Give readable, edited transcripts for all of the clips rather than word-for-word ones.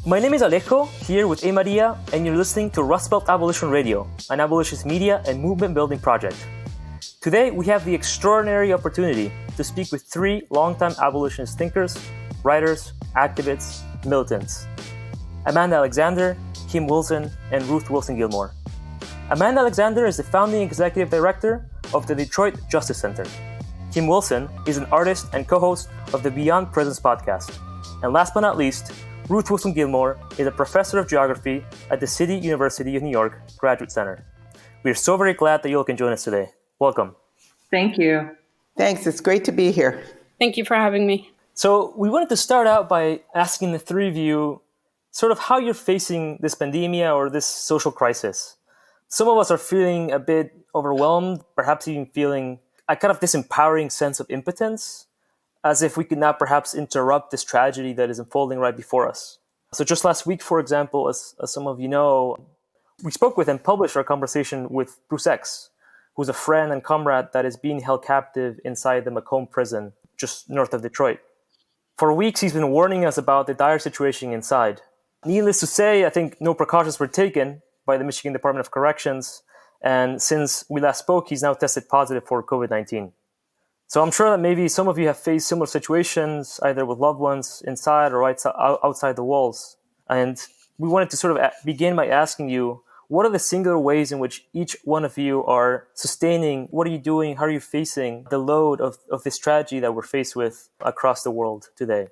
My name is Alejo, here with A. Maria, and you're listening to Rustbelt Abolition Radio, an abolitionist media and movement-building project. Today, we have the extraordinary opportunity to speak with three longtime abolitionist thinkers, writers, activists, militants. Amanda Alexander, Kim Wilson, and Ruth Wilson Gilmore. Amanda Alexander is the founding executive director of the Detroit Justice Center. Kim Wilson is an artist and co-host of the Beyond Prisons podcast. And last but not least, Ruth Wilson Gilmore is a professor of geography at the City University of New York Graduate Center. We are so very glad that you all can join us today. Welcome. Thank you. Thanks. It's great to be here. Thank you for having me. So we wanted to start out by asking the three of you sort of how you're facing this pandemia or this social crisis. Some of us are feeling a bit overwhelmed, perhaps even feeling a kind of disempowering sense of impotence, as if we could not perhaps interrupt this tragedy that is unfolding right before us. So just last week, for example, as some of you know, we spoke with and published our conversation with Bruce X, who's a friend and comrade that is being held captive inside the Macomb prison, just north of Detroit. For weeks, he's been warning us about the dire situation inside. Needless to say, I think no precautions were taken by the Michigan Department of Corrections, and since we last spoke, he's now tested positive for COVID-19. So I'm sure that maybe some of you have faced similar situations, either with loved ones inside or outside the walls. And we wanted to sort of begin by asking you, what are the singular ways in which each one of you are sustaining? What are you doing? How are you facing the load of this tragedy that we're faced with across the world today?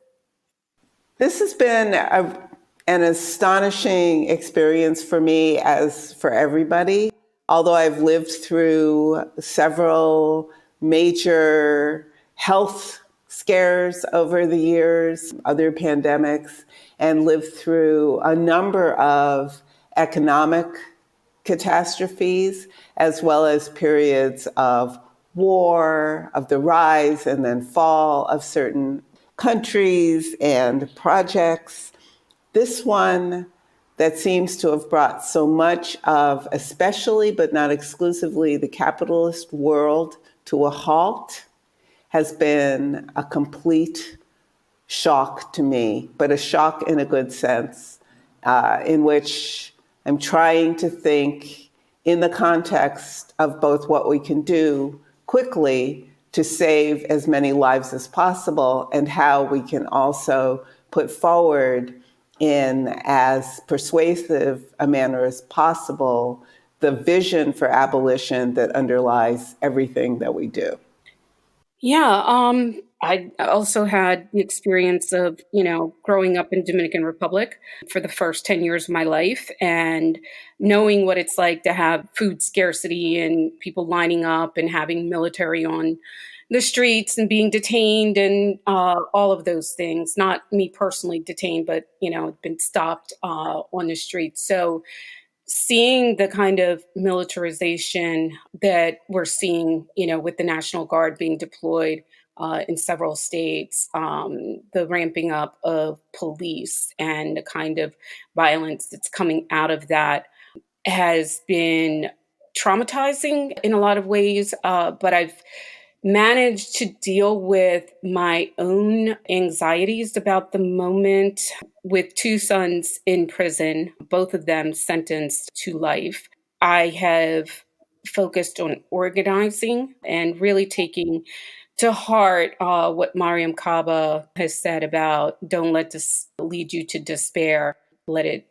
This has been an astonishing experience for me, as for everybody. Although I've lived through several major health scares over the years, other pandemics, and lived through a number of economic catastrophes, as well as periods of war, of the rise and then fall of certain countries and projects. This one that seems to have brought so much of, especially but not exclusively, the capitalist world to a halt has been a complete shock to me, but a shock in a good sense, in which I'm trying to think in the context of both what we can do quickly to save as many lives as possible and how we can also put forward in as persuasive a manner as possible the vision for abolition that underlies everything that we do. Yeah, I also had the experience of, growing up in Dominican Republic for the first 10 years of my life and knowing what it's like to have food scarcity and people lining up and having military on the streets and being detained and all of those things. Not me personally detained, but, been stopped on the streets. So seeing the kind of militarization that we're seeing, with the National Guard being deployed in several states, the ramping up of police and the kind of violence that's coming out of that has been traumatizing in a lot of ways. But I've managed to deal with my own anxieties about the moment with two sons in prison, both of them sentenced to life. I have focused on organizing and really taking to heart what Mariam Kaba has said about don't let this lead you to despair, let it,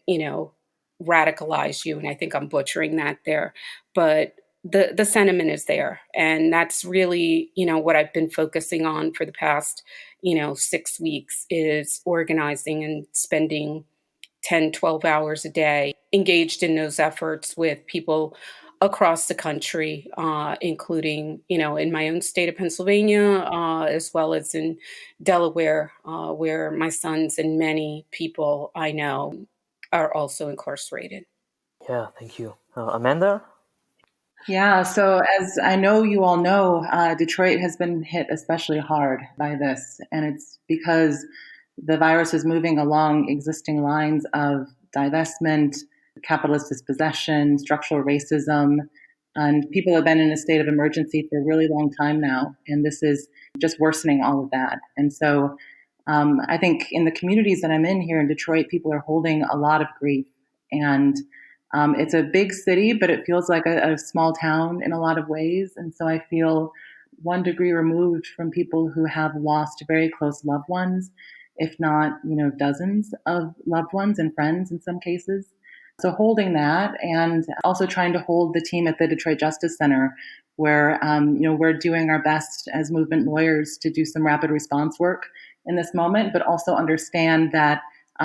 radicalize you. And I think I'm butchering that there, but the sentiment is there. And that's really, what I've been focusing on for the past, 6 weeks is organizing and spending 10, 12 hours a day engaged in those efforts with people across the country, including, in my own state of Pennsylvania, as well as in Delaware, where my sons and many people I know are also incarcerated. Yeah, thank you. Amanda? Yeah, so as I know you all know, Detroit has been hit especially hard by this, and it's because the virus is moving along existing lines of divestment, capitalist dispossession, structural racism, and people have been in a state of emergency for a really long time now, and this is just worsening all of that. And so I think in the communities that I'm in here in Detroit, people are holding a lot of grief. And it's a big city, but it feels like a small town in a lot of ways. And so I feel 1 degree removed from people who have lost very close loved ones, if not, dozens of loved ones and friends in some cases. So holding that, and also trying to hold the team at the Detroit Justice Center, where we're doing our best as movement lawyers to do some rapid response work in this moment, but also understand that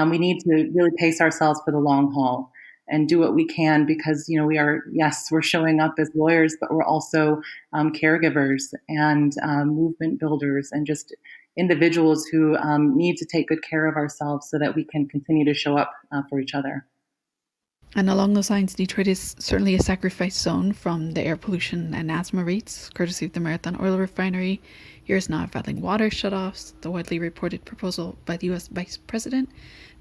we need to really pace ourselves for the long haul and do what we can, because we're showing up as lawyers, but we're also caregivers and movement builders and just individuals who need to take good care of ourselves so that we can continue to show up for each other. And along those lines, Detroit is certainly a sacrifice zone from the air pollution and asthma rates, courtesy of the Marathon Oil Refinery. Years now battling water shutoffs, the widely reported proposal by the U.S. Vice President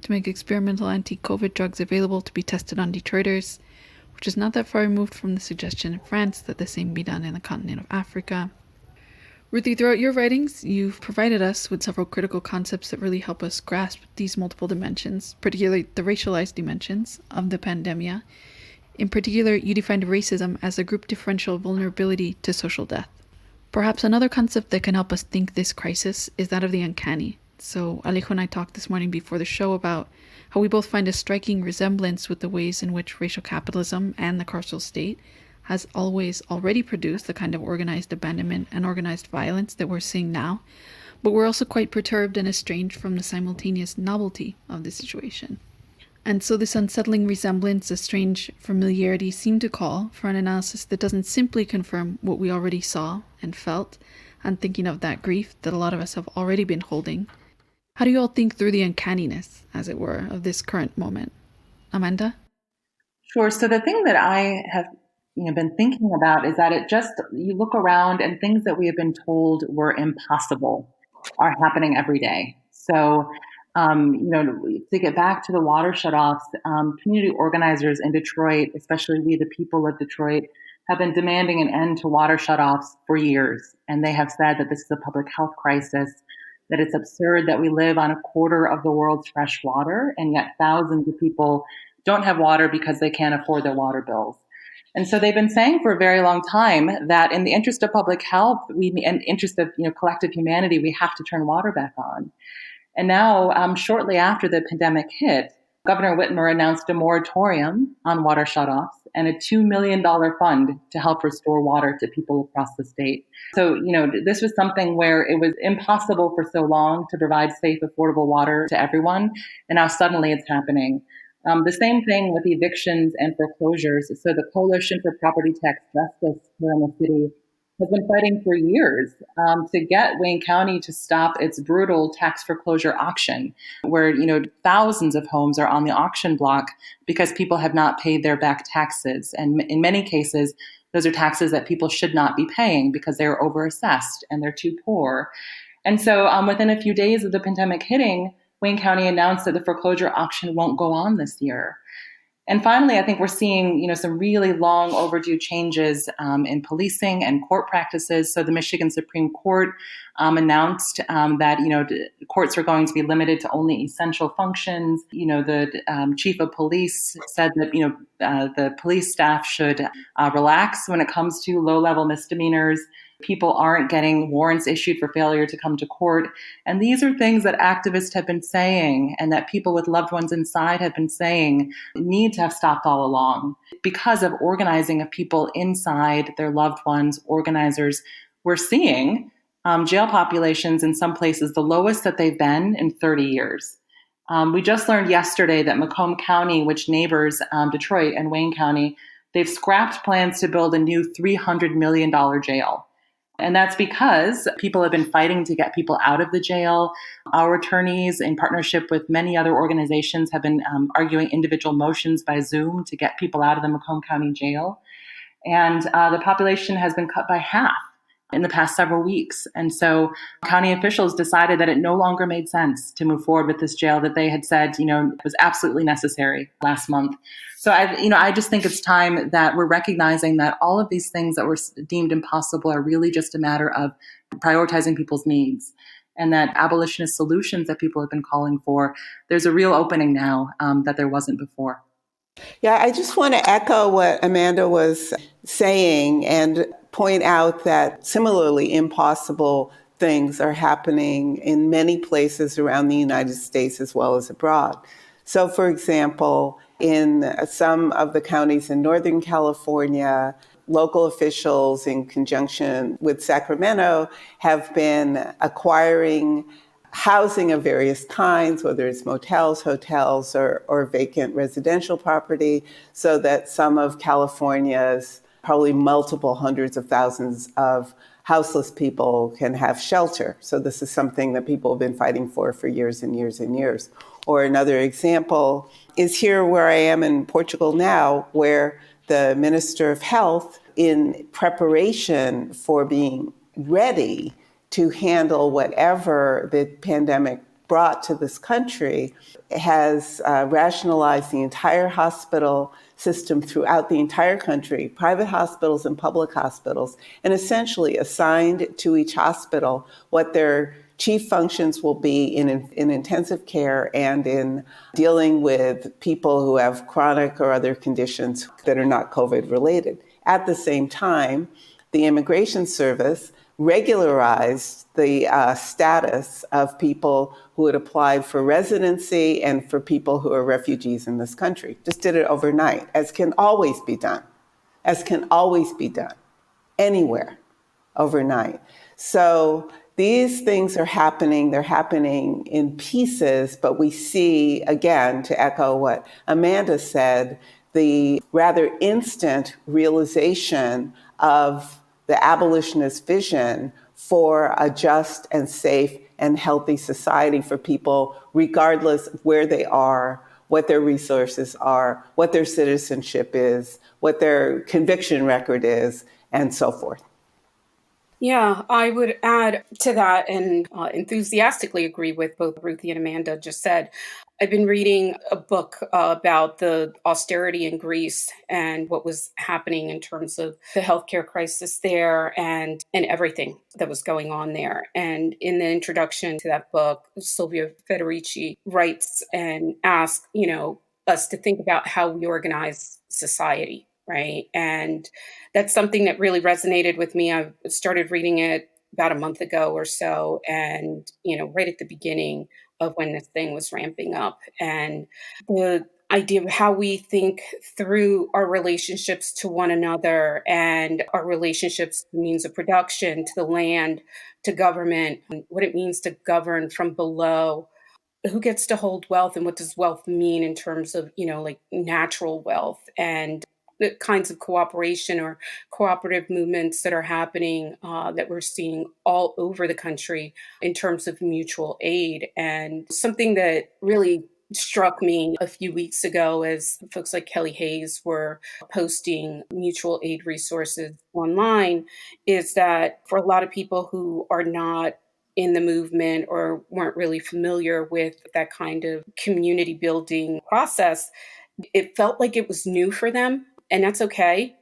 to make experimental anti-COVID drugs available to be tested on Detroiters, which is not that far removed from the suggestion in France that the same be done in the continent of Africa. Ruthie, throughout your writings, you've provided us with several critical concepts that really help us grasp these multiple dimensions, particularly the racialized dimensions of the pandemia. In particular, you defined racism as a group differential vulnerability to social death. Perhaps another concept that can help us think this crisis is that of the uncanny. So Alejo and I talked this morning before the show about how we both find a striking resemblance with the ways in which racial capitalism and the carceral state has always already produced the kind of organized abandonment and organized violence that we're seeing now, but we're also quite perturbed and estranged from the simultaneous novelty of the situation. And so this unsettling resemblance, a strange familiarity, seem to call for an analysis that doesn't simply confirm what we already saw and felt, and thinking of that grief that a lot of us have already been holding. How do you all think through the uncanniness, as it were, of this current moment? Amanda? Sure. So the thing that I have been thinking about is that you look around and things that we have been told were impossible are happening every day. So, to get back to the water shutoffs, community organizers in Detroit, especially we, the people of Detroit, have been demanding an end to water shutoffs for years. And they have said that this is a public health crisis, that it's absurd that we live on a quarter of the world's fresh water, and yet thousands of people don't have water because they can't afford their water bills. And so they've been saying for a very long time that in the interest of public health, and interest of collective humanity, we have to turn water back on. And now, shortly after the pandemic hit, Governor Whitmer announced a moratorium on water shutoffs and a $2 million fund to help restore water to people across the state. So, this was something where it was impossible for so long to provide safe, affordable water to everyone. And now suddenly it's happening. The same thing with evictions and foreclosures. So the Coalition for Property Tax Justice here in the city has been fighting for years to get Wayne County to stop its brutal tax foreclosure auction, where thousands of homes are on the auction block because people have not paid their back taxes, and in many cases, those are taxes that people should not be paying because they are overassessed and they're too poor. And so, within a few days of the pandemic hitting, Wayne County announced that the foreclosure auction won't go on this year. And finally, I think we're seeing, some really long overdue changes in policing and court practices. So the Michigan Supreme Court announced that, courts are going to be limited to only essential functions. The chief of police said that, the police staff should relax when it comes to low-level misdemeanors. People aren't getting warrants issued for failure to come to court. And these are things that activists have been saying and that people with loved ones inside have been saying need to have stopped all along. Because of organizing of people inside their loved ones, organizers, we're seeing jail populations in some places the lowest that they've been in 30 years. We just learned yesterday that Macomb County, which neighbors Detroit and Wayne County, they've scrapped plans to build a new $300 million jail. And that's because people have been fighting to get people out of the jail. Our attorneys, in partnership with many other organizations, have been arguing individual motions by Zoom to get people out of the Macomb County jail. And the population has been cut by half in the past several weeks. And so county officials decided that it no longer made sense to move forward with this jail that they had said, was absolutely necessary last month. So I just think it's time that we're recognizing that all of these things that were deemed impossible are really just a matter of prioritizing people's needs. and that abolitionist solutions that people have been calling for, there's a real opening now that there wasn't before. Yeah, I just want to echo what Amanda was saying and point out that similarly impossible things are happening in many places around the United States as well as abroad. So, for example, in some of the counties in Northern California, local officials in conjunction with Sacramento have been acquiring housing of various kinds, whether it's motels, hotels, or vacant residential property, so that some of California's probably multiple hundreds of thousands of houseless people can have shelter. So this is something that people have been fighting for years and years and years. Or another example is here where I am in Portugal now, where the Minister of Health, in preparation for being ready to handle whatever the pandemic brought to this country, has rationalized the entire hospital system throughout the entire country, private hospitals and public hospitals, and essentially assigned to each hospital what their chief functions will be in intensive care and in dealing with people who have chronic or other conditions that are not COVID related. At the same time, the Immigration Service regularized the status of people who had applied for residency and for people who are refugees in this country. Just did it overnight, as can always be done, anywhere overnight. So these things are happening. They're happening in pieces, but we see, again, to echo what Amanda said, the rather instant realization of the abolitionist vision for a just and safe and healthy society for people, regardless of where they are, what their resources are, what their citizenship is, what their conviction record is, and so forth. Yeah, I would add to that and enthusiastically agree with both Ruthie and Amanda just said. I've been reading a book about the austerity in Greece and what was happening in terms of the healthcare crisis there and everything that was going on there. And in the introduction to that book, Silvia Federici writes and asks, us to think about how we organize society, right? And that's something that really resonated with me. I started reading it about a month ago or so, and right at the beginning of when this thing was ramping up, and the idea of how we think through our relationships to one another and our relationships to means of production, to the land, to government, and what it means to govern from below. Who gets to hold wealth, and what does wealth mean in terms of like natural wealth, and the kinds of cooperation or cooperative movements that are happening that we're seeing all over the country in terms of mutual aid. And something that really struck me a few weeks ago as folks like Kelly Hayes were posting mutual aid resources online is that for a lot of people who are not in the movement or weren't really familiar with that kind of community building process, it felt like it was new for them. And that's okay,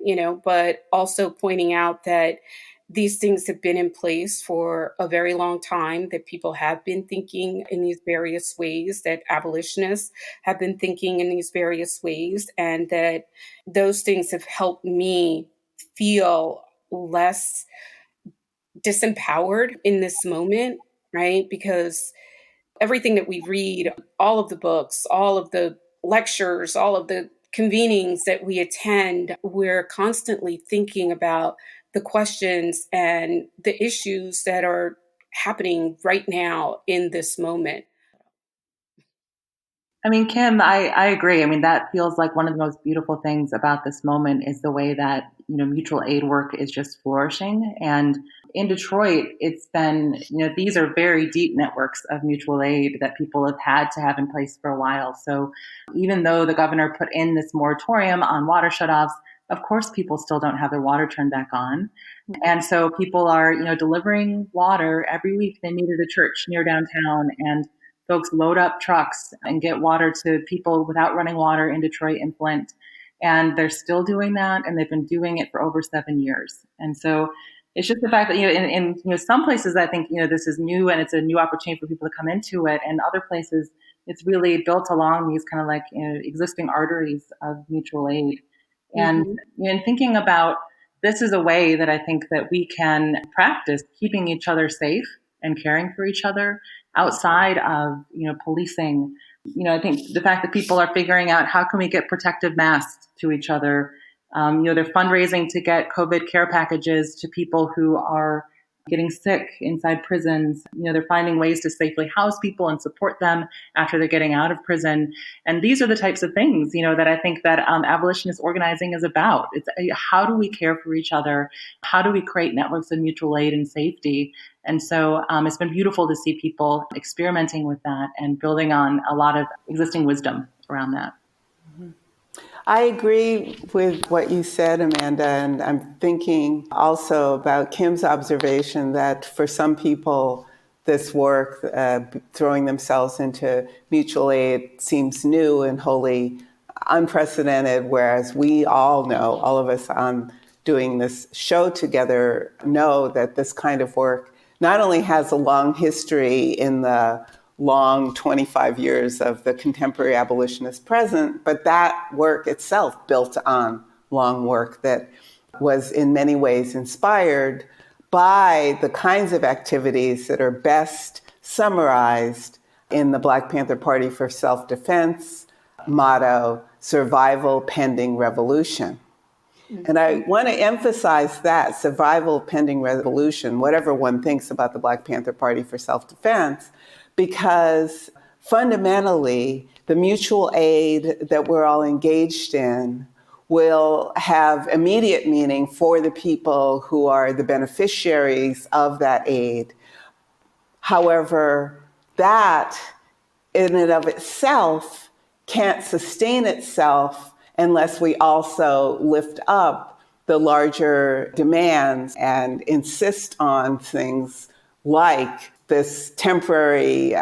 but also pointing out that these things have been in place for a very long time, that people have been thinking in these various ways, that abolitionists have been thinking in these various ways, and that those things have helped me feel less disempowered in this moment, right? Because everything that we read, all of the books, all of the lectures, all of the convenings that we attend, we're constantly thinking about the questions and the issues that are happening right now in this moment. I mean, Kim, I agree. I mean, that feels like one of the most beautiful things about this moment is the way that, mutual aid work is just flourishing. And in Detroit, it's been, these are very deep networks of mutual aid that people have had to have in place for a while. So even though the governor put in this moratorium on water shutoffs, of course, people still don't have their water turned back on. And so people are, delivering water every week. They meet at a church near downtown, and folks load up trucks and get water to people without running water in Detroit and Flint. And they're still doing that, and they've been doing it for over 7 years. And so It's just the fact that, in some places, I think, this is new and it's a new opportunity for people to come into it. And other places, it's really built along these kind of like, existing arteries of mutual aid. And in thinking about this is a way that I think that we can practice keeping each other safe and caring for each other outside of, policing. I think the fact that people are figuring out how can we get protective masks to each other. They're fundraising to get COVID care packages to people who are getting sick inside prisons. They're finding ways to safely house people and support them after they're getting out of prison. And these are the types of things, that I think that abolitionist organizing is about. It's how do we care for each other? How do we create networks of mutual aid and safety? And so it's been beautiful to see people experimenting with that and building on a lot of existing wisdom around that. I agree with what you said, Amanda, and I'm thinking also about Kim's observation that for some people, this work, throwing themselves into mutual aid, seems new and wholly unprecedented, whereas we all know, all of us on doing this show together, know that this kind of work not only has a long history in the long 25 years of the contemporary abolitionist present, but that work itself built on long work that was in many ways inspired by the kinds of activities that are best summarized in the Black Panther Party for Self-Defense motto, survival pending revolution. And I want to emphasize that survival pending revolution, whatever one thinks about the Black Panther Party for Self-Defense, because fundamentally, the mutual aid that we're all engaged in will have immediate meaning for the people who are the beneficiaries of that aid. However, that in and of itself can't sustain itself unless we also lift up the larger demands and insist on things like this temporary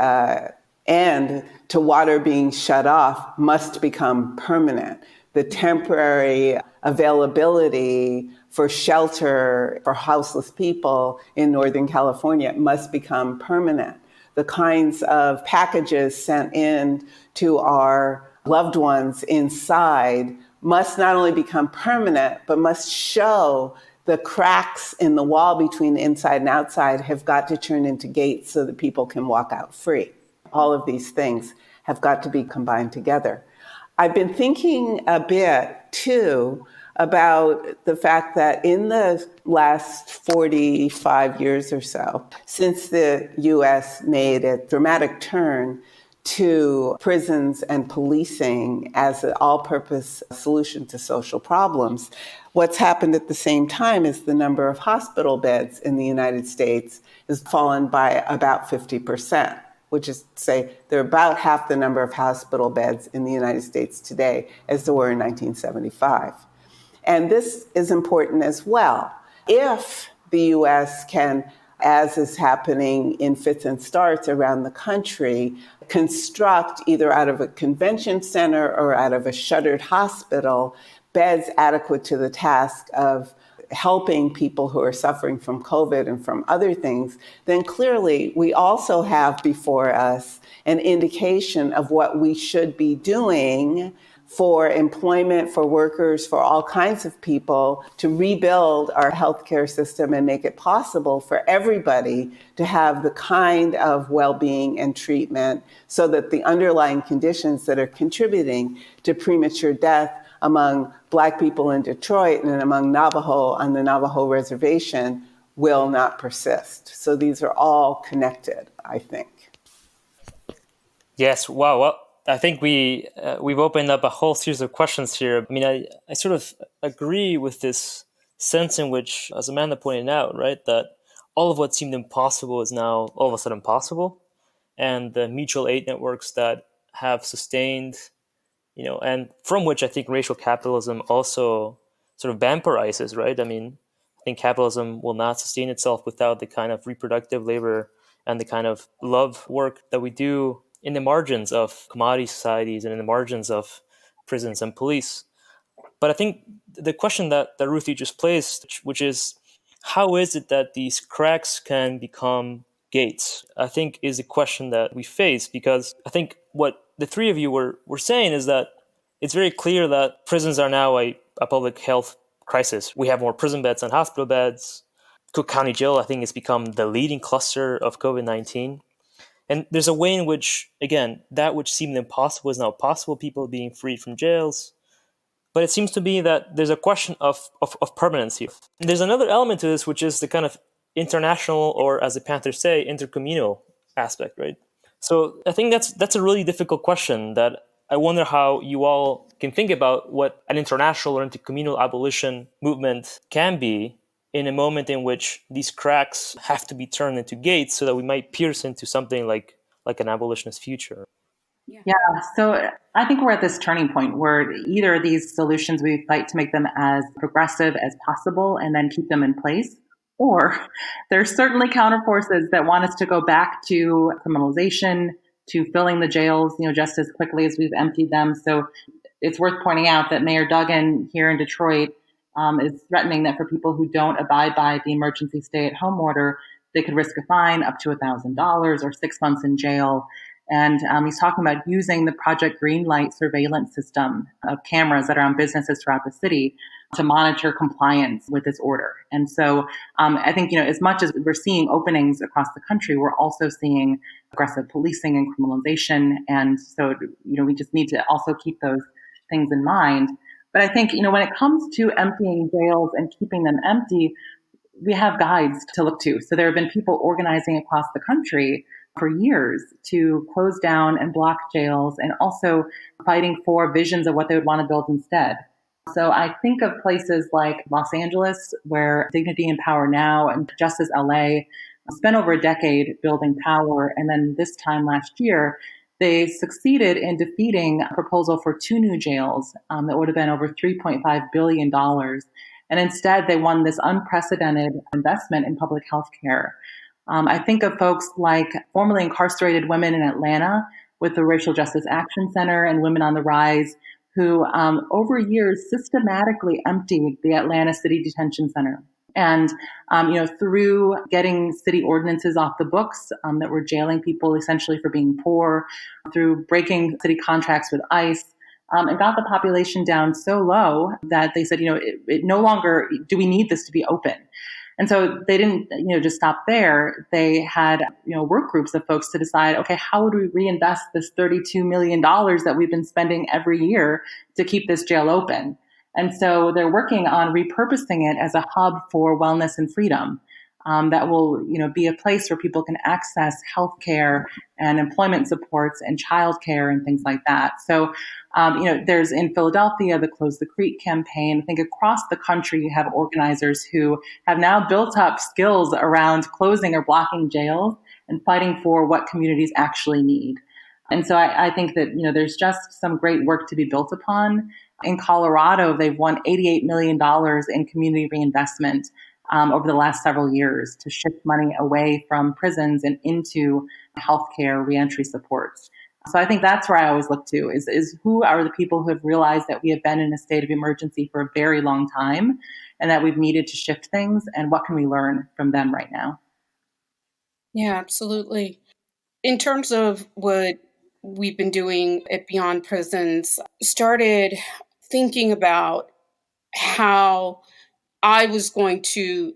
end to water being shut off must become permanent. The temporary availability for shelter for houseless people in Northern California must become permanent. The kinds of packages sent in to our loved ones inside must not only become permanent, but must show the cracks in the wall between inside and outside have got to turn into gates so that people can walk out free. All of these things have got to be combined together. I've been thinking a bit, too, about the fact that in the last 45 years or so, since the U.S. made a dramatic turn to prisons and policing as an all-purpose solution to social problems, what's happened at the same time is the number of hospital beds in the United States has fallen by about 50%, which is to say there are about half the number of hospital beds in the United States today as there were in 1975. And this is important as well. If the U.S. can, as is happening in fits and starts around the country, construct either out of a convention center or out of a shuttered hospital beds adequate to the task of helping people who are suffering from COVID and from other things, then clearly we also have before us an indication of what we should be doing for employment, for workers, for all kinds of people to rebuild our healthcare system and make it possible for everybody to have the kind of well-being and treatment so that the underlying conditions that are contributing to premature death among Black people in Detroit and among Navajo on the Navajo reservation will not persist. So these are all connected, I think. Yes, wow. Well, I think we've opened up a whole series of questions here. I mean, I sort of agree with this sense in which, as Amanda pointed out, right, that all of what seemed impossible is now all of a sudden possible. And the mutual aid networks that have sustained, and from which I think racial capitalism also sort of vampirizes, right? I mean, I think capitalism will not sustain itself without the kind of reproductive labor and the kind of love work that we do in the margins of commodity societies and in the margins of prisons and police. But I think the question that Ruthie just placed, which is, how is it that these cracks can become gates? I think is a question that we face, because I think what the three of you were saying is that it's very clear that prisons are now a public health crisis. We have more prison beds than hospital beds. Cook County Jail, I think, has become the leading cluster of COVID-19. And there's a way in which, again, that which seemed impossible is now possible, people being freed from jails. But it seems to me that there's a question of permanency. And there's another element to this, which is the kind of international, or as the Panthers say, intercommunal aspect, right? So I think that's a really difficult question that I wonder how you all can think about what an international or intercommunal abolition movement can be in a moment in which these cracks have to be turned into gates so that we might pierce into something like an abolitionist future. Yeah, so I think we're at this turning point where either of these solutions we fight to make them as progressive as possible and then keep them in place, or there's certainly counterforces that want us to go back to criminalization, to filling the jails, just as quickly as we've emptied them. So it's worth pointing out that Mayor Duggan here in Detroit is threatening that for people who don't abide by the emergency stay-at-home order, they could risk a fine up to $1,000 or 6 months in jail. And he's talking about using the Project Greenlight surveillance system of cameras that are on businesses throughout the city to monitor compliance with this order. And so I think, as much as we're seeing openings across the country, we're also seeing aggressive policing and criminalization. And so, we just need to also keep those things in mind. But I think, when it comes to emptying jails and keeping them empty, we have guides to look to. So there have been people organizing across the country for years to close down and block jails, and also fighting for visions of what they would want to build instead. So I think of places like Los Angeles, where Dignity and Power Now and Justice LA spent over a decade building power. And then this time last year, they succeeded in defeating a proposal for 2 new jails that would have been over $3.5 billion. And instead, they won this unprecedented investment in public health care. I think of folks like formerly incarcerated women in Atlanta with the Racial Justice Action Center and Women on the Rise, who over years systematically emptied the Atlanta City Detention Center. And, through getting city ordinances off the books that were jailing people essentially for being poor, through breaking city contracts with ICE, and got the population down so low that they said, it no longer do we need this to be open. And so they didn't, just stop there. They had, work groups of folks to decide, okay, how would we reinvest this $32 million that we've been spending every year to keep this jail open? And so they're working on repurposing it as a hub for wellness and freedom. That will, be a place where people can access healthcare and employment supports and childcare and things like that. So, there's in Philadelphia the Close the Creek campaign. I think across the country you have organizers who have now built up skills around closing or blocking jails and fighting for what communities actually need. And so I think that, there's just some great work to be built upon. In Colorado, they've won $88 million in community reinvestment over the last several years to shift money away from prisons and into healthcare reentry supports. So I think that's where I always look to is who are the people who have realized that we have been in a state of emergency for a very long time and that we've needed to shift things, and what can we learn from them right now? Yeah, absolutely. In terms of what we've been doing at Beyond Prisons, started thinking about how I was going to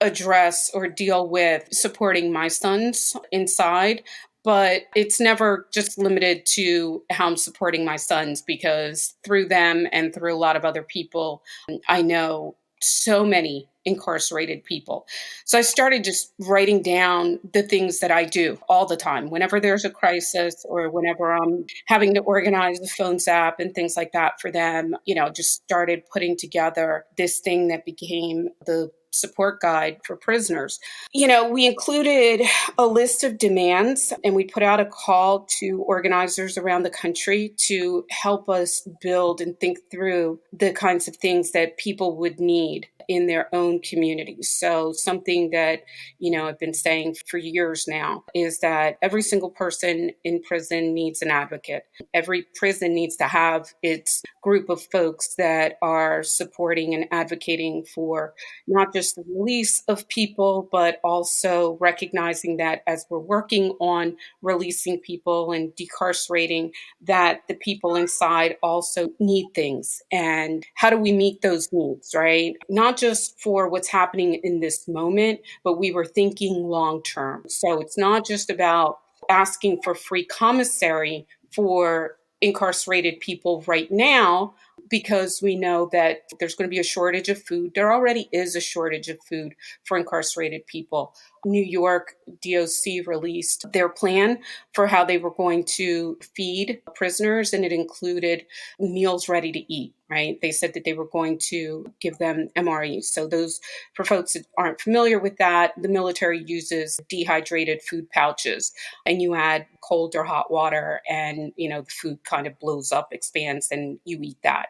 address or deal with supporting my sons inside. But it's never just limited to how I'm supporting my sons, because through them and through a lot of other people, I know so many incarcerated people. So I started just writing down the things that I do all the time. Whenever there's a crisis or whenever I'm having to organize the phones app and things like that for them, just started putting together this thing that became the support guide for prisoners. We included a list of demands, and we put out a call to organizers around the country to help us build and think through the kinds of things that people would need in their own communities. So something that, I've been saying for years now is that every single person in prison needs an advocate. Every prison needs to have its group of folks that are supporting and advocating for not just just the release of people, but also recognizing that as we're working on releasing people and decarcerating, that the people inside also need things. And how do we meet those needs, right? Not just for what's happening in this moment, but we were thinking long term. So it's not just about asking for free commissary for incarcerated people right now, because we know that there's going to be a shortage of food. There already is a shortage of food for incarcerated people. New York DOC released their plan for how they were going to feed prisoners, and it included meals ready to eat, right? They said that they were going to give them MREs. So those, for folks that aren't familiar with that, the military uses dehydrated food pouches, and you add cold or hot water, and the food kind of blows up, expands, and you eat that.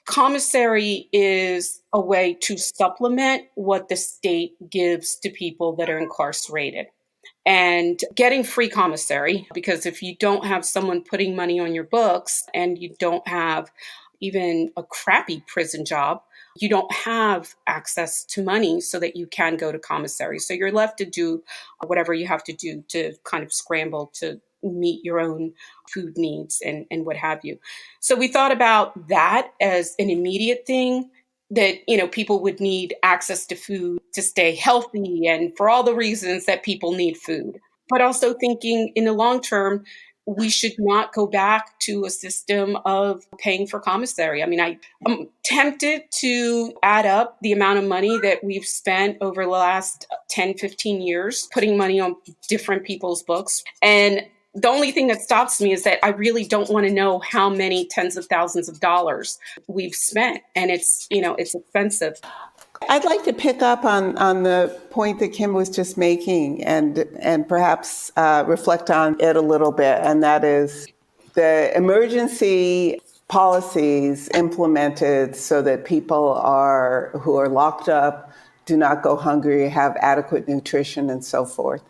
Commissary is a way to supplement what the state gives to people that are incarcerated. And getting free commissary, because if you don't have someone putting money on your books and you don't have even a crappy prison job, you don't have access to money so that you can go to commissary. So you're left to do whatever you have to do to kind of scramble to meet your own food needs and what have you. So we thought about that as an immediate thing, that people would need access to food to stay healthy and for all the reasons that people need food. But also thinking in the long term, we should not go back to a system of paying for commissary. I mean, I'm tempted to add up the amount of money that we've spent over the last 10, 15 years, putting money on different people's books. And the only thing that stops me is that I really don't want to know how many tens of thousands of dollars we've spent. And it's expensive. I'd like to pick up on the point that Kim was just making and perhaps reflect on it a little bit. And that is the emergency policies implemented so that people who are locked up do not go hungry, have adequate nutrition and so forth.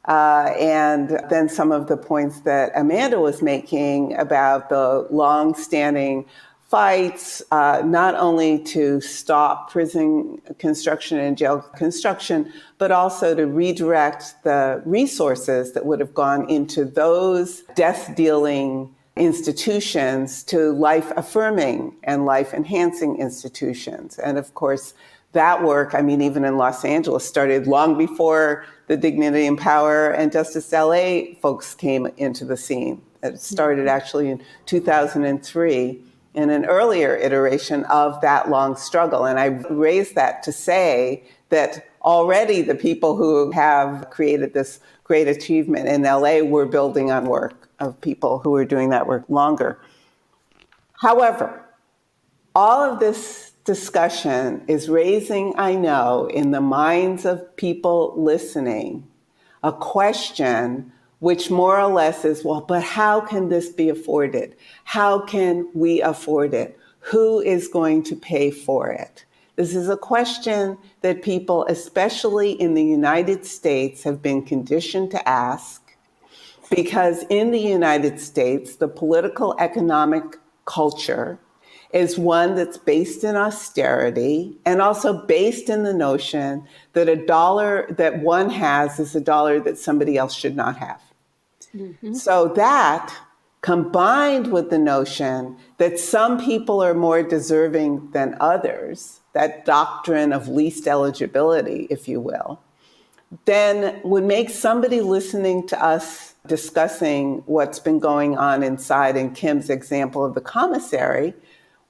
And then some of the points that Amanda was making about the long-standing fights, not only to stop prison construction and jail construction, but also to redirect the resources that would have gone into those death-dealing institutions to life-affirming and life-enhancing institutions. And of course, that work, even in Los Angeles, started long before the Dignity and Power and Justice LA folks came into the scene. It started actually in 2003 in an earlier iteration of that long struggle. And I raise that to say that already the people who have created this great achievement in LA were building on work of people who were doing that work longer. However, all of this discussion is raising, I know, in the minds of people listening, a question which more or less is, well, but how can this be afforded? How can we afford it? Who is going to pay for it? This is a question that people, especially in the United States, have been conditioned to ask, because in the United States, the political economic culture is one that's based in austerity and also based in the notion that a dollar that one has is a dollar that somebody else should not have. Mm-hmm. So that, combined with the notion that some people are more deserving than others, that doctrine of least eligibility, if you will, then would make somebody listening to us discussing what's been going on inside, in Kim's example of the commissary,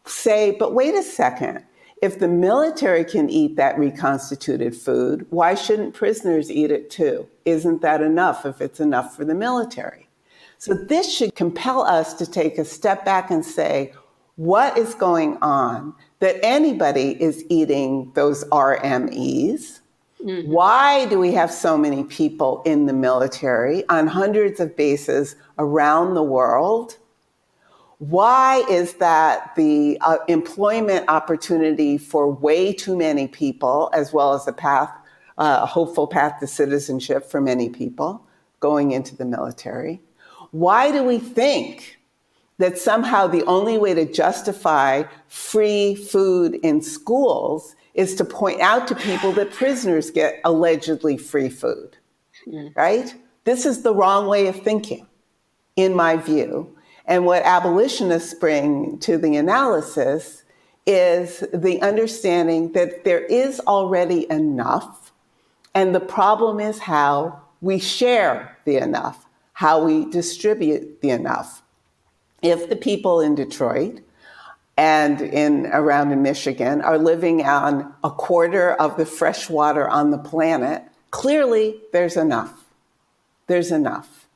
say, but wait a second, if the military can eat that reconstituted food, why shouldn't prisoners eat it too? Isn't that enough if it's enough for the military? So this should compel us to take a step back and say, what is going on that anybody is eating those RMEs? Mm-hmm. Why do we have so many people in the military on hundreds of bases around the world? Why is that the employment opportunity for way too many people, as well as a hopeful path to citizenship for many people going into the military? Why do we think that somehow the only way to justify free food in schools is to point out to people that prisoners get allegedly free food, right? This is the wrong way of thinking, in my view. And what abolitionists bring to the analysis is the understanding that there is already enough, and the problem is how we share the enough, how we distribute the enough. If the people in Detroit and around in Michigan are living on a quarter of the fresh water on the planet, clearly there's enough. There's enough.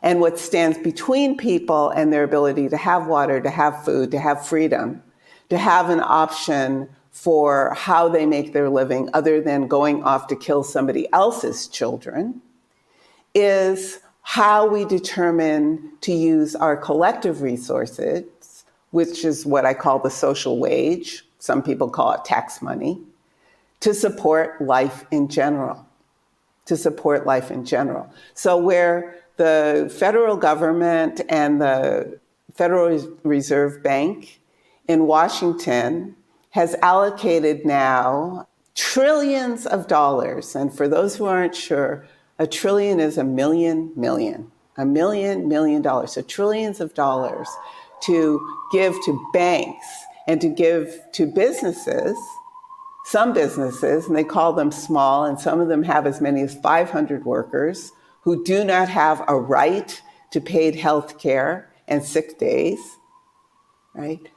And what stands between people and their ability to have water, to have food, to have freedom, to have an option for how they make their living other than going off to kill somebody else's children, is how we determine to use our collective resources, which is what I call the social wage, some people call it tax money, to support life in general, to support life in general. So where the federal government and the Federal Reserve Bank in Washington has allocated now trillions of dollars, and for those who aren't sure, a trillion is $1 million. So trillions of dollars to give to banks and to give to businesses, some businesses, and they call them small, and some of them have as many as 500 workers who do not have a right to paid health care and sick days, right?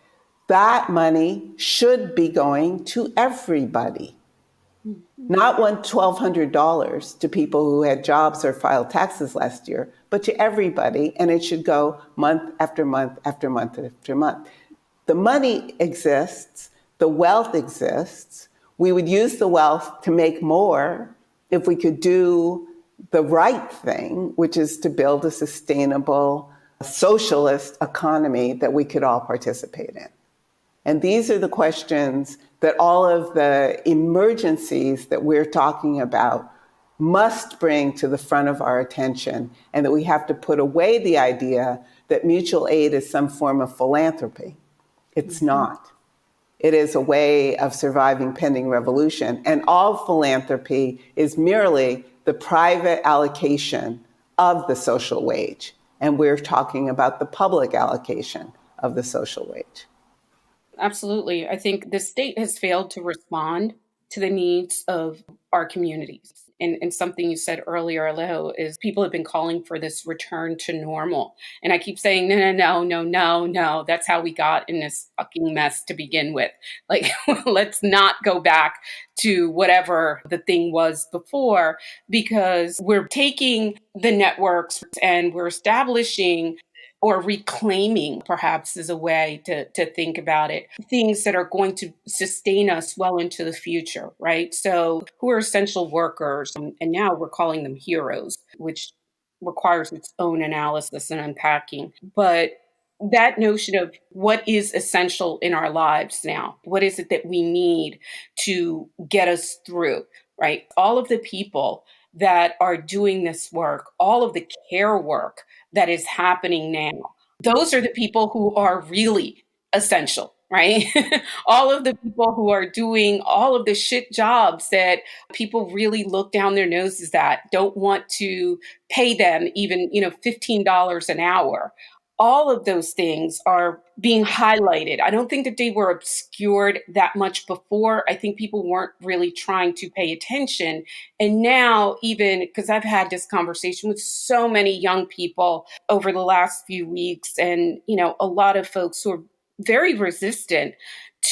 That money should be going to everybody. Not $1,200 to people who had jobs or filed taxes last year, but to everybody, and it should go month after month after month after month. The money exists, the wealth exists. We would use the wealth to make more if we could do the right thing, which is to build a sustainable socialist economy that we could all participate in. And these are the questions that all of the emergencies that we're talking about must bring to the front of our attention, and that we have to put away the idea that mutual aid is some form of philanthropy. It's not. It is a way of surviving pending revolution, and all philanthropy is merely the private allocation of the social wage, and we're talking about the public allocation of the social wage. Absolutely. I think the state has failed to respond to the needs of our communities. And something you said earlier, Alejo, is people have been calling for this return to normal. And I keep saying, no. That's how we got in this fucking mess to begin with. Like, let's not go back to whatever the thing was before, because we're taking the networks and we're establishing or reclaiming, perhaps, is a way to think about it, things that are going to sustain us well into the future, right? So who are essential workers? And now we're calling them heroes, which requires its own analysis and unpacking. But that notion of what is essential in our lives now, what is it that we need to get us through, right? All of the people that are doing this work, all of the care work that is happening now, those are the people who are really essential, right? All of the people who are doing all of the shit jobs that people really look down their noses at, don't want to pay them even, $15 an hour. All of those things are being highlighted. I don't think that they were obscured that much before. I think people weren't really trying to pay attention. And now, even because I've had this conversation with so many young people over the last few weeks, and, a lot of folks who are very resistant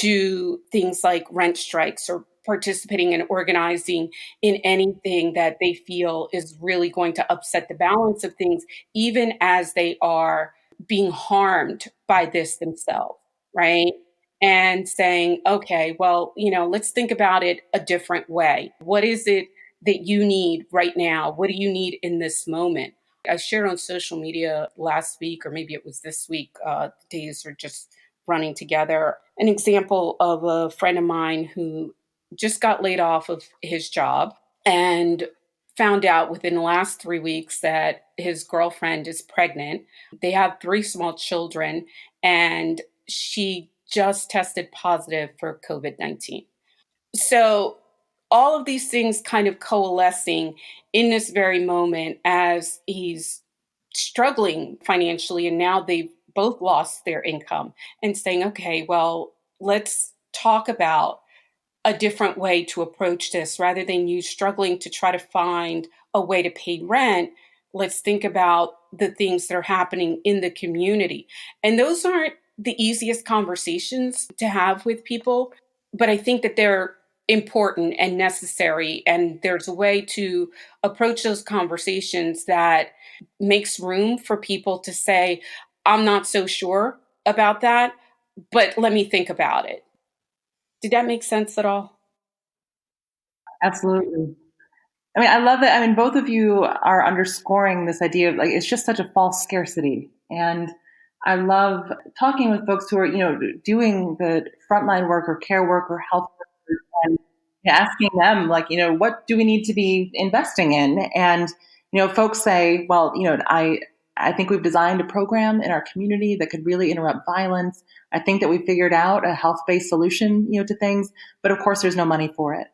to things like rent strikes or participating and organizing in anything that they feel is really going to upset the balance of things, even as they are being harmed by this themselves, right? And saying, okay, well, let's think about it a different way. What is it that you need right now? What do you need in this moment? I shared on social media last week, or maybe it was this week, the days are just running together, an example of a friend of mine who just got laid off of his job. And found out within the last 3 weeks that his girlfriend is pregnant. They have 3 small children, and she just tested positive for COVID-19. So all of these things kind of coalescing in this very moment as he's struggling financially, and now they've both lost their income, and saying, okay, well, let's talk about a different way to approach this rather than you struggling to try to find a way to pay rent. Let's think about the things that are happening in the community. And those aren't the easiest conversations to have with people, but I think that they're important and necessary. And there's a way to approach those conversations that makes room for people to say, I'm not so sure about that, but let me think about it. Did that make sense at all? Absolutely. I mean, I love that. I mean, both of you are underscoring this idea of like, it's just such a false scarcity. And I love talking with folks who are, doing the frontline work or care work or health work and asking them like, what do we need to be investing in? And, folks say, well, I think we've designed a program in our community that could really interrupt violence. I think that we figured out a health-based solution, to things, but of course there's no money for it.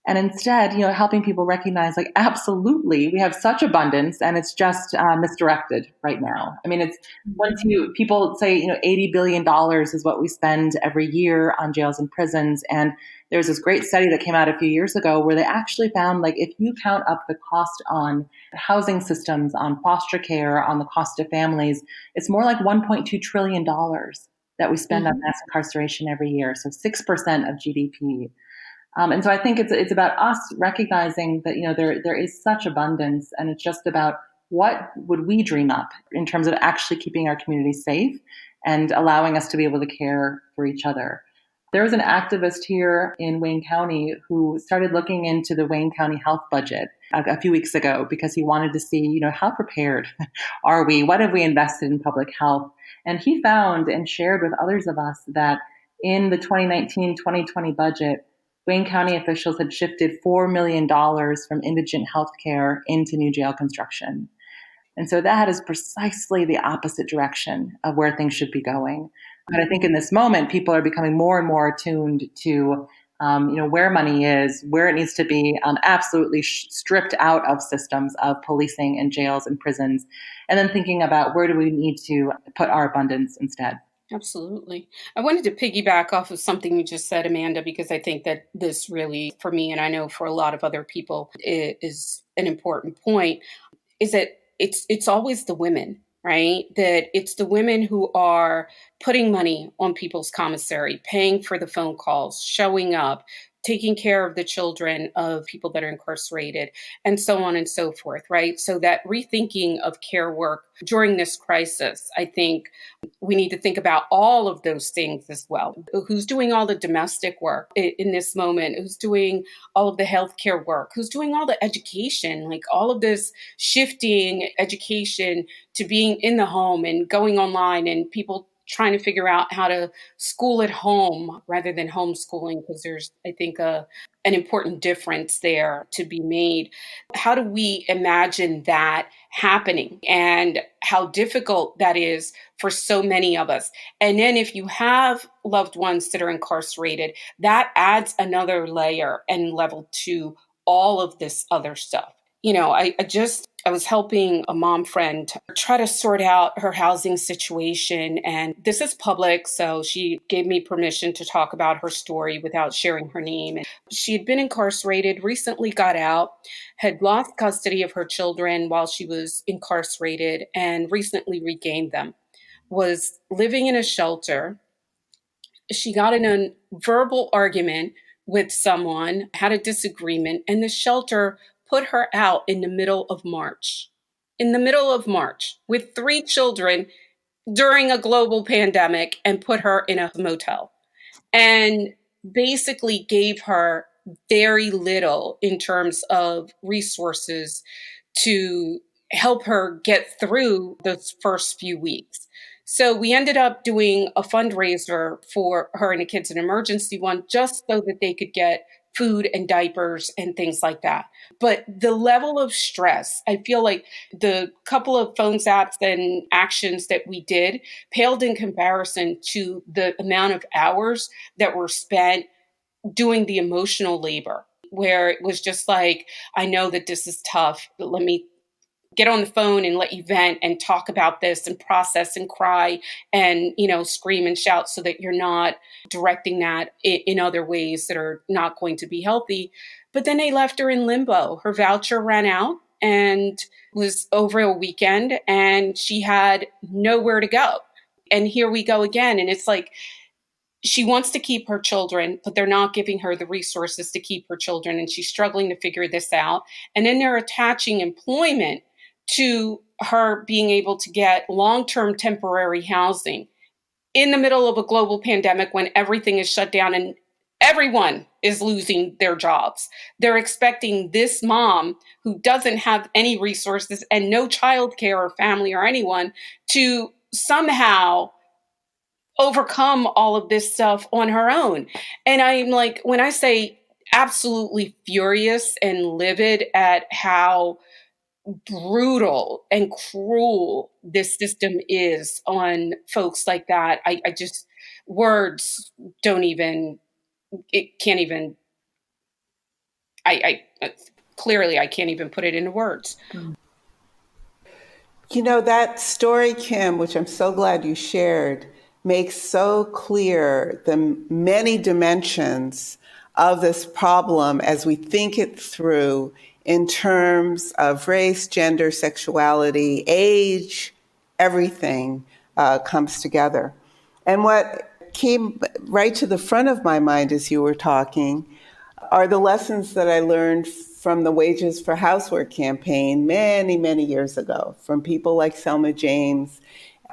And instead, helping people recognize, like, absolutely, we have such abundance, and it's just misdirected right now. I mean, it's once people say, $80 billion is what we spend every year on jails and prisons. And there's this great study that came out a few years ago where they actually found, like, if you count up the cost on housing systems, on foster care, on the cost of families, it's more like $1.2 trillion that we spend on mass incarceration every year. So 6% of GDP. And so I think it's about us recognizing that, there is such abundance, and it's just about what would we dream up in terms of actually keeping our community safe and allowing us to be able to care for each other. There was an activist here in Wayne County who started looking into the Wayne County health budget a few weeks ago because he wanted to see, how prepared are we? What have we invested in public health? And he found and shared with others of us that in the 2019-2020 budget, Wayne County officials had shifted $4 million from indigent health care into new jail construction. And so that is precisely the opposite direction of where things should be going. But I think in this moment, people are becoming more and more attuned to, where money is, where it needs to be absolutely stripped out of systems of policing and jails and prisons, and then thinking about where do we need to put our abundance instead. Absolutely. I wanted to piggyback off of something you just said, Amanda, because I think that this really, for me, and I know for a lot of other people, is an important point, is that it's always the women, right? That it's the women who are putting money on people's commissary, paying for the phone calls, showing up, taking care of the children of people that are incarcerated, and so on and so forth, right? So that rethinking of care work during this crisis, I think we need to think about all of those things as well. Who's doing all the domestic work in this moment? Who's doing all of the healthcare work? Who's doing all the education? Like all of this shifting education to being in the home and going online, and people trying to figure out how to school at home rather than homeschooling, because there's, I think, an important difference there to be made. How do we imagine that happening, and how difficult that is for so many of us? And then if you have loved ones that are incarcerated, that adds another layer and level to all of this other stuff. I was helping a mom friend try to sort out her housing situation. And this is public, so she gave me permission to talk about her story without sharing her name. She had been incarcerated, recently got out, had lost custody of her children while she was incarcerated, and recently regained them, was living in a shelter. She got in a verbal argument with someone, had a disagreement, and the shelter put her out in the middle of March. In the middle of March, with 3 children during a global pandemic, and put her in a motel. And basically gave her very little in terms of resources to help her get through those first few weeks. So we ended up doing a fundraiser for her and the kids, an emergency one, just so that they could get food and diapers and things like that. But the level of stress, I feel like the couple of phone zaps and actions that we did paled in comparison to the amount of hours that were spent doing the emotional labor, where it was just like, I know that this is tough, but let me get on the phone and let you vent and talk about this and process and cry and, scream and shout, so that you're not directing that in other ways that are not going to be healthy. But then they left her in limbo. Her voucher ran out and was over a weekend, and she had nowhere to go. And here we go again. And it's like, she wants to keep her children, but they're not giving her the resources to keep her children. And she's struggling to figure this out. And then they're attaching employment to her being able to get long-term temporary housing in the middle of a global pandemic when everything is shut down and everyone is losing their jobs. They're expecting this mom who doesn't have any resources and no childcare or family or anyone to somehow overcome all of this stuff on her own. And I'm like, when I say absolutely furious and livid at how brutal and cruel this system is on folks like that, I just, words don't even, it can't even, I clearly I can't even put it into words. That story, Kim, which I'm so glad you shared, makes so clear the many dimensions of this problem as we think it through in terms of race, gender, sexuality, age, everything comes together. And what came right to the front of my mind as you were talking are the lessons that I learned from the Wages for Housework campaign many, many years ago, from people like Selma James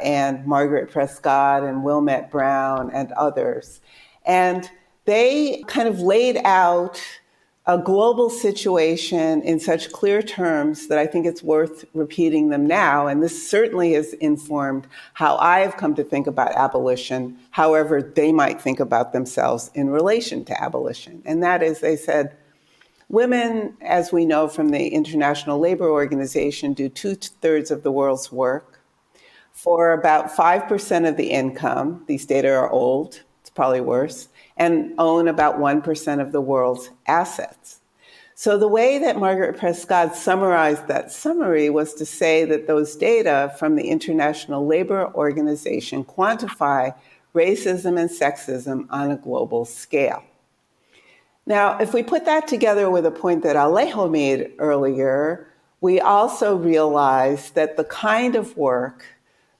and Margaret Prescott and Wilmette Brown and others. And they kind of laid out a global situation in such clear terms that I think it's worth repeating them now. And this certainly has informed how I have come to think about abolition, however they might think about themselves in relation to abolition. And that is, they said, women, as we know from the International Labor Organization, do 2/3 of the world's work for about 5% of the income. These data are old, it's probably worse, and own about 1% of the world's assets. So the way that Margaret Prescott summarized that summary was to say that those data from the International Labor Organization quantify racism and sexism on a global scale. Now, if we put that together with a point that Alejo made earlier, we also realize that the kind of work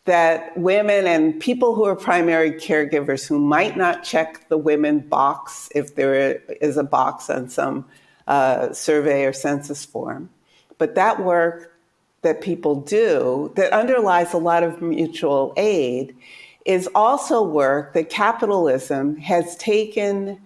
that women and people who are primary caregivers who might not check the women box if there is a box on some survey or census form, but that work that people do that underlies a lot of mutual aid is also work that capitalism has taken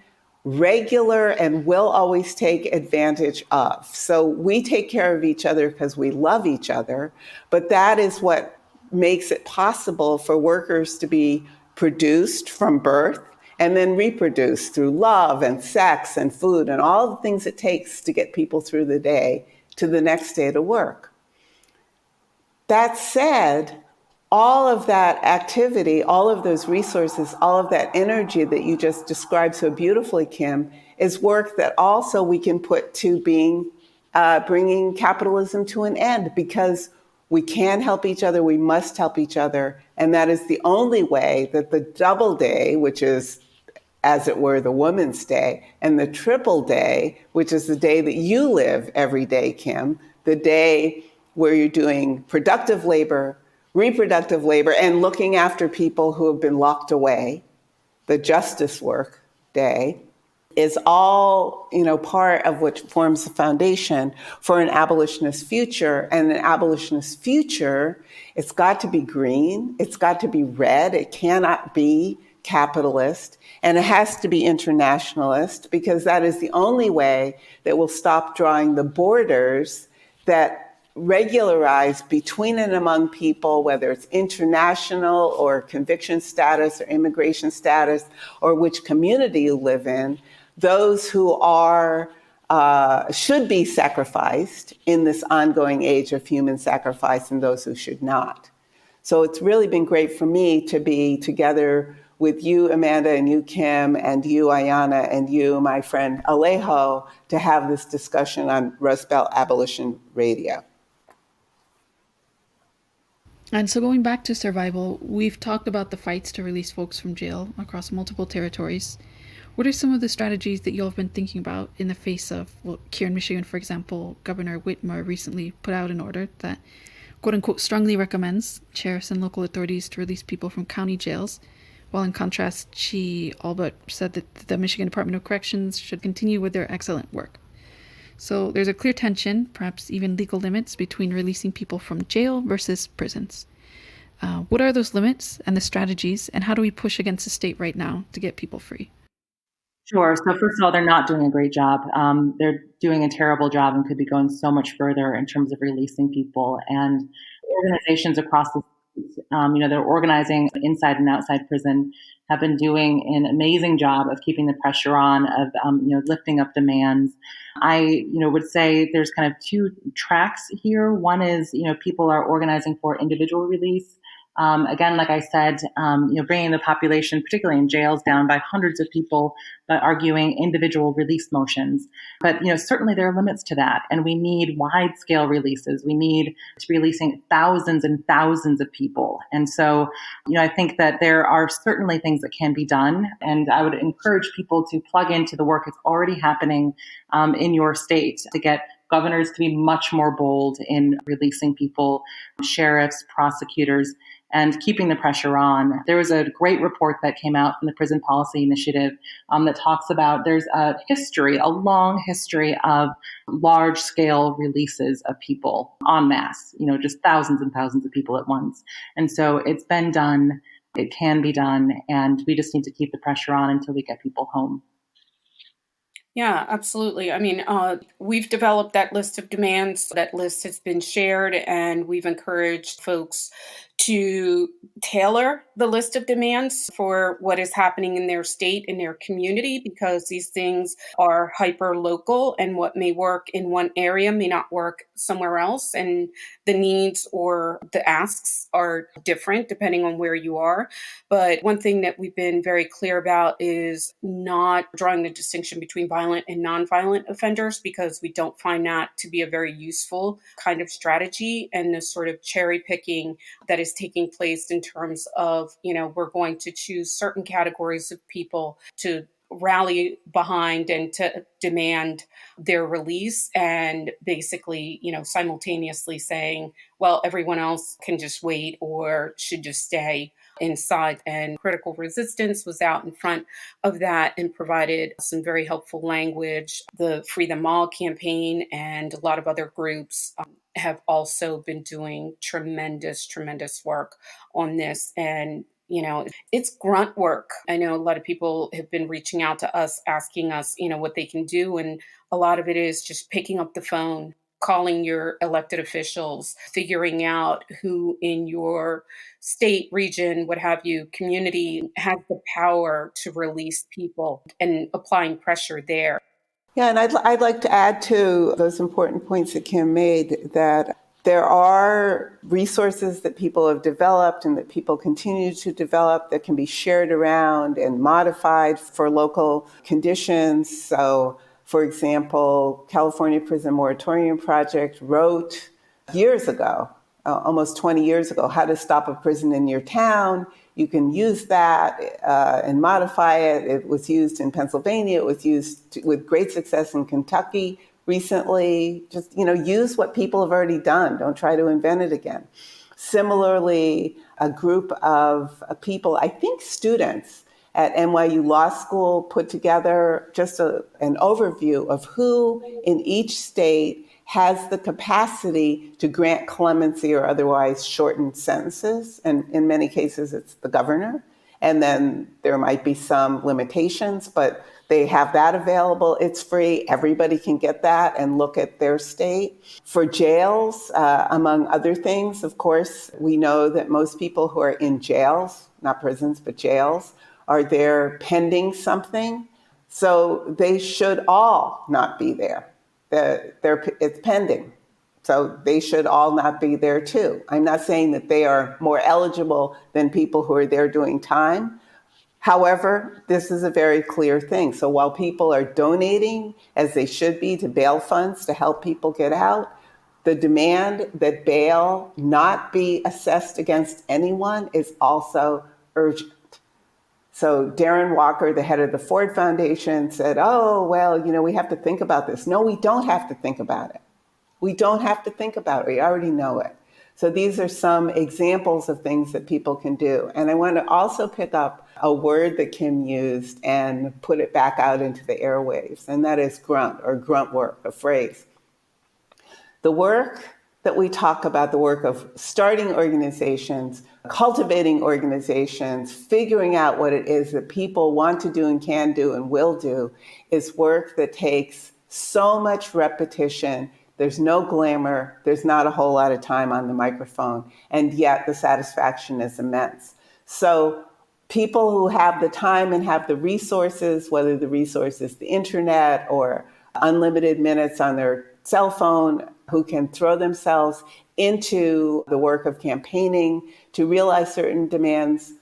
regular and will always take advantage of. So we take care of each other because we love each other, but that is what makes it possible for workers to be produced from birth and then reproduced through love and sex and food and all the things it takes to get people through the day to the next day to work. That said, all of that activity, all of those resources, all of that energy that you just described so beautifully, Kim, is work that also we can put to bringing capitalism to an end, because we can help each other, we must help each other, and that is the only way that the double day, which is, as it were, the Woman's Day, and the triple day, which is the day that you live every day, Kim, the day where you're doing productive labor, reproductive labor, and looking after people who have been locked away, the justice work day, is all, part of what forms the foundation for an abolitionist future. And an abolitionist future, it's got to be green, it's got to be red, it cannot be capitalist, and it has to be internationalist, because that is the only way that will stop drawing the borders that regularize between and among people, whether it's international or conviction status or immigration status or which community you live in. those who are should be sacrificed in this ongoing age of human sacrifice and those who should not. So it's really been great for me to be together with you, Amanda, and you, Kim, and you, Ayana, and you, my friend Alejo, to have this discussion on Rustbelt Abolition Radio. And so going back to survival, we've talked about the fights to release folks from jail across multiple territories. What are some of the strategies that you all have been thinking about in the face of, well, here in Michigan, for example, Governor Whitmer recently put out an order that, quote unquote, strongly recommends sheriffs and local authorities to release people from county jails, while in contrast, she all but said that the Michigan Department of Corrections should continue with their excellent work. So there's a clear tension, perhaps even legal limits, between releasing people from jail versus prisons. What are those limits and the strategies, and how do we push against the state right now to get people free? Sure. So first of all, they're not doing a great job. They're doing a terrible job and could be going so much further in terms of releasing people. And organizations across the they're organizing inside and outside prison, have been doing an amazing job of keeping the pressure on, of lifting up demands. I would say there's kind of two tracks here. One is people are organizing for individual release. Again, like I said, bringing the population, particularly in jails, down by hundreds of people by arguing individual release motions. But, certainly there are limits to that. And we need wide scale releases. We need to be releasing thousands and thousands of people. And so, I think that there are certainly things that can be done. And I would encourage people to plug into the work that's already happening in your state to get governors to be much more bold in releasing people, sheriffs, prosecutors, and keeping the pressure on. There was a great report that came out from the Prison Policy Initiative that talks about there's a long history of large-scale releases of people en masse, just thousands and thousands of people at once. And so it's been done, it can be done, and we just need to keep the pressure on until we get people home. Yeah, absolutely. I mean, we've developed that list of demands. That list has been shared, and we've encouraged folks to tailor the list of demands for what is happening in their state, in their community, because these things are hyper local, and what may work in one area may not work somewhere else. And the needs or the asks are different depending on where you are. But one thing that we've been very clear about is not drawing the distinction between violent and nonviolent offenders, because we don't find that to be a very useful kind of strategy, and the sort of cherry picking that is taking place in terms of, we're going to choose certain categories of people to rally behind and to demand their release, and basically, simultaneously saying, well, everyone else can just wait or should just stay inside. And Critical Resistance was out in front of that and provided some very helpful language. The Free Them All campaign and a lot of other groups have also been doing tremendous work on this. And it's grunt work. I know a lot of people have been reaching out to us, asking us, what they can do. And a lot of it is just picking up the phone, calling your elected officials, figuring out who in your state, region, what have you, community has the power to release people, and applying pressure there. Yeah, and I'd like to add to those important points that Kim made, that there are resources that people have developed and that people continue to develop that can be shared around and modified for local conditions. So, for example, California Prison Moratorium Project wrote years ago, almost 20 years ago, how to stop a prison in your town. You can use that and modify it. It was used in Pennsylvania. It was used with great success in Kentucky recently. Just, use what people have already done. Don't try to invent it again. Similarly, a group of people, I think students at NYU Law School, put together just an overview of who in each state has the capacity to grant clemency or otherwise shortened sentences. And in many cases, it's the governor. And then there might be some limitations, but they have that available. It's free. Everybody can get that and look at their state. For jails, among other things, of course, we know that most people who are in jails, not prisons, but jails, are there pending something. So they should all not be there. It's pending. So they should all not be there too. I'm not saying that they are more eligible than people who are there doing time. However, this is a very clear thing. So while people are donating, as they should be, to bail funds to help people get out, the demand that bail not be assessed against anyone is also urgent. So Darren Walker, the head of the Ford Foundation, said, oh, well, we have to think about this. No, we don't have to think about it. We don't have to think about it. We already know it. So these are some examples of things that people can do. And I want to also pick up a word that Kim used and put it back out into the airwaves, and that is grunt, or grunt work, a phrase. The work that we talk about, the work of starting organizations, cultivating organizations, figuring out what it is that people want to do and can do and will do, is work that takes so much repetition. There's no glamour. There's not a whole lot of time on the microphone. And yet the satisfaction is immense. So people who have the time and have the resources, whether the resource is the internet or unlimited minutes on their cell phone, who can throw themselves into the work of campaigning to realize certain demands,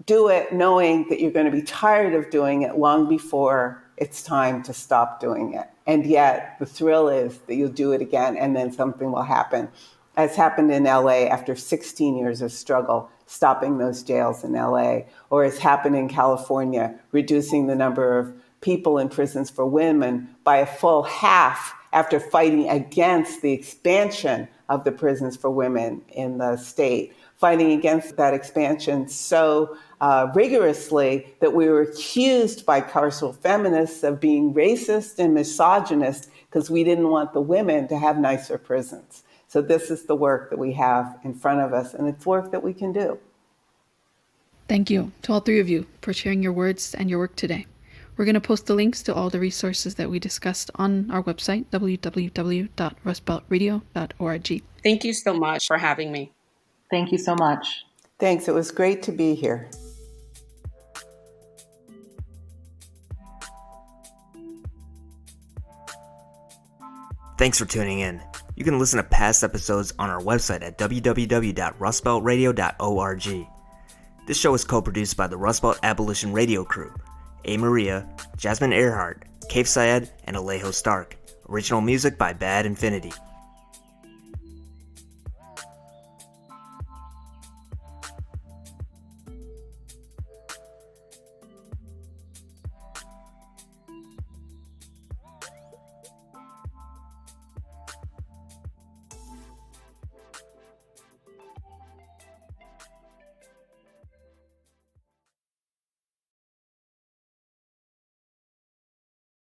do it knowing that you're going to be tired of doing it long before it's time to stop doing it. And yet the thrill is that you'll do it again and then something will happen. As happened in LA after 16 years of struggle, stopping those jails in LA, or as happened in California, reducing the number of people in prisons for women by a full half after fighting against the expansion of the prisons for women in the state, fighting against that expansion so rigorously that we were accused by carceral feminists of being racist and misogynist because we didn't want the women to have nicer prisons. So this is the work that we have in front of us, and it's work that we can do. Thank you to all three of you for sharing your words and your work today. We're going to post the links to all the resources that we discussed on our website, www.rustbeltradio.org. Thank you so much for having me. Thank you so much. Thanks. It was great to be here. Thanks for tuning in. You can listen to past episodes on our website at www.rustbeltradio.org. This show is co-produced by the Rustbelt Abolition Radio Crew, A. Maria, Jasmine Earhart, Cave Syed, and Alejo Stark. Original music by Bad Infinity.